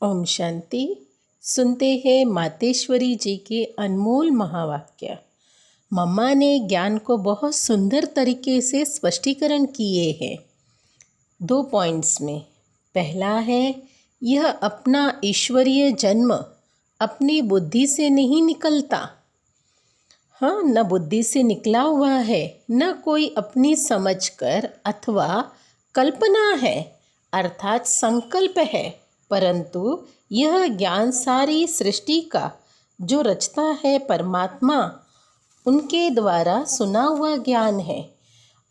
ओम शांति। सुनते हैं मातेश्वरी जी के अनमोल महावाक्य। मम्मा ने ज्ञान को बहुत सुंदर तरीके से स्पष्टीकरण किए हैं 2 पॉइंट्स में। पहला है, यह अपना ईश्वरीय जन्म अपनी बुद्धि से नहीं निकलता। हाँ, न बुद्धि से निकला हुआ है, न कोई अपनी समझकर अथवा कल्पना है अर्थात संकल्प है, परंतु यह ज्ञान सारी सृष्टि का जो रचता है परमात्मा, उनके द्वारा सुना हुआ ज्ञान है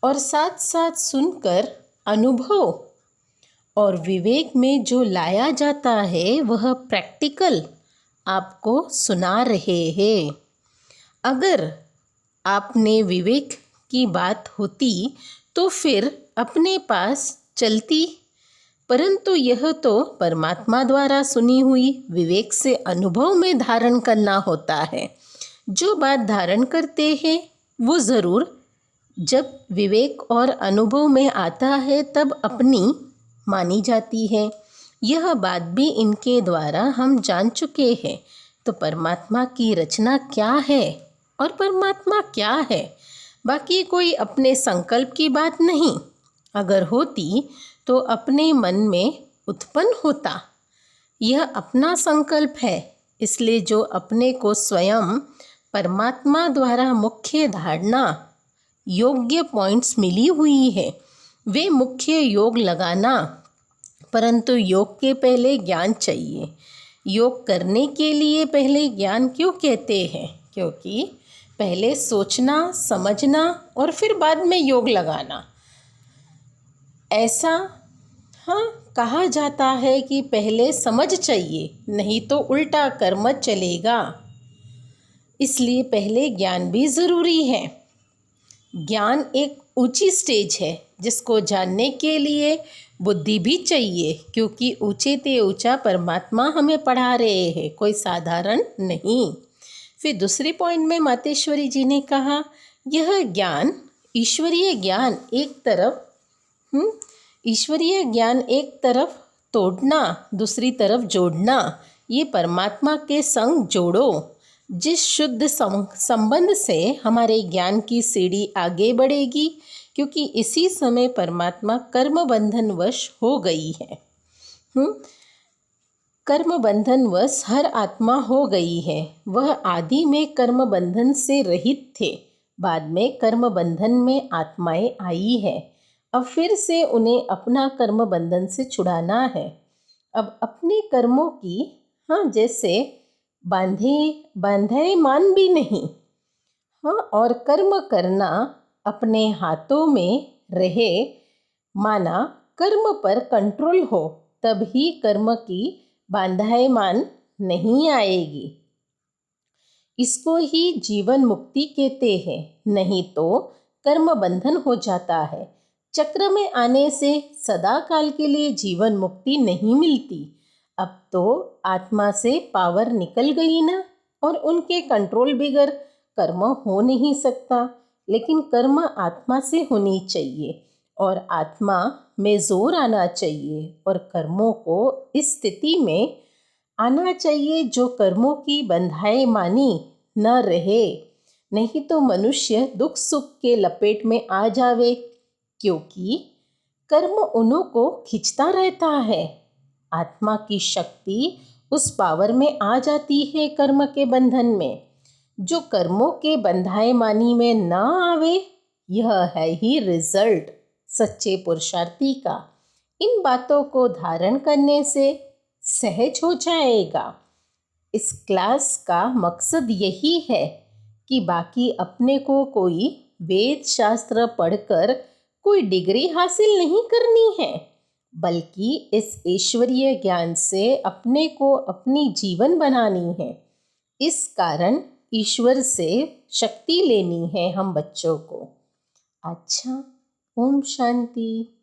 और साथ साथ सुनकर अनुभव और विवेक में जो लाया जाता है वह प्रैक्टिकल आपको सुना रहे हैं। अगर आपने विवेक की बात होती तो फिर अपने पास चलती, परंतु यह तो परमात्मा द्वारा सुनी हुई विवेक से अनुभव में धारण करना होता है। जो बात धारण करते हैं वो ज़रूर जब विवेक और अनुभव में आता है तब अपनी मानी जाती है। यह बात भी इनके द्वारा हम जान चुके हैं। तो परमात्मा की रचना क्या है और परमात्मा क्या है, बाकी कोई अपने संकल्प की बात नहीं। अगर होती तो अपने मन में उत्पन्न होता। यह अपना संकल्प है, इसलिए जो अपने को स्वयं परमात्मा द्वारा मुख्य धारणा योग्य पॉइंट्स मिली हुई है वे मुख्य योग लगाना। परंतु योग के पहले ज्ञान चाहिए। योग करने के लिए पहले ज्ञान क्यों कहते हैं? क्योंकि पहले सोचना, समझना और फिर बाद में योग लगाना, ऐसा कहा जाता है कि पहले समझ चाहिए, नहीं तो उल्टा कर्म चलेगा। इसलिए पहले ज्ञान भी ज़रूरी है। ज्ञान एक ऊंची स्टेज है जिसको जानने के लिए बुद्धि भी चाहिए, क्योंकि ऊंचे ते ऊंचा परमात्मा हमें पढ़ा रहे हैं, कोई साधारण नहीं। फिर दूसरे पॉइंट में मातेश्वरी जी ने कहा, यह ज्ञान ईश्वरीय ज्ञान ईश्वरीय ज्ञान एक तरफ तोड़ना, दूसरी तरफ जोड़ना, ये परमात्मा के संग जोड़ो। जिस शुद्ध संबंध से हमारे ज्ञान की सीढ़ी आगे बढ़ेगी, क्योंकि इसी समय परमात्मा कर्म बंधन वश हो गई है। कर्म बंधन वश हर आत्मा हो गई है। वह आदि में कर्म बंधन से रहित थे, बाद में कर्म बंधन में आत्माएं आई है। अब फिर से उन्हें अपना कर्म बंधन से छुड़ाना है। अब अपने कर्मों की जैसे बांधे मान भी नहीं, और कर्म करना अपने हाथों में रहे, माना कर्म पर कंट्रोल हो, तब ही कर्म की बांधायमान नहीं आएगी। इसको ही जीवन मुक्ति कहते हैं, नहीं तो कर्म बंधन हो जाता है। चक्र में आने से सदा काल के लिए जीवन मुक्ति नहीं मिलती। अब तो आत्मा से पावर निकल गई ना, और उनके कंट्रोल बगैर कर्म हो नहीं सकता। लेकिन कर्म आत्मा से होनी चाहिए और आत्मा में जोर आना चाहिए और कर्मों को इस स्थिति में आना चाहिए जो कर्मों की बंधाई मानी न रहे, नहीं तो मनुष्य दुख सुख के लपेट में आ जावे, क्योंकि कर्म उन्हों को खींचता रहता है। आत्मा की शक्ति उस पावर में आ जाती है कर्म के बंधन में। जो कर्मों के बंधाए मानी में न आवे, यह है ही रिजल्ट सच्चे पुरुषार्थी का। इन बातों को धारण करने से सहज हो जाएगा। इस क्लास का मकसद यही है कि बाकी अपने को कोई वेद शास्त्र पढ़कर कोई डिग्री हासिल नहीं करनी है, बल्कि इस ईश्वरीय ज्ञान से अपने को अपनी जीवन बनानी है। इस कारण ईश्वर से शक्ति लेनी है हम बच्चों को। अच्छा, ओम शांति।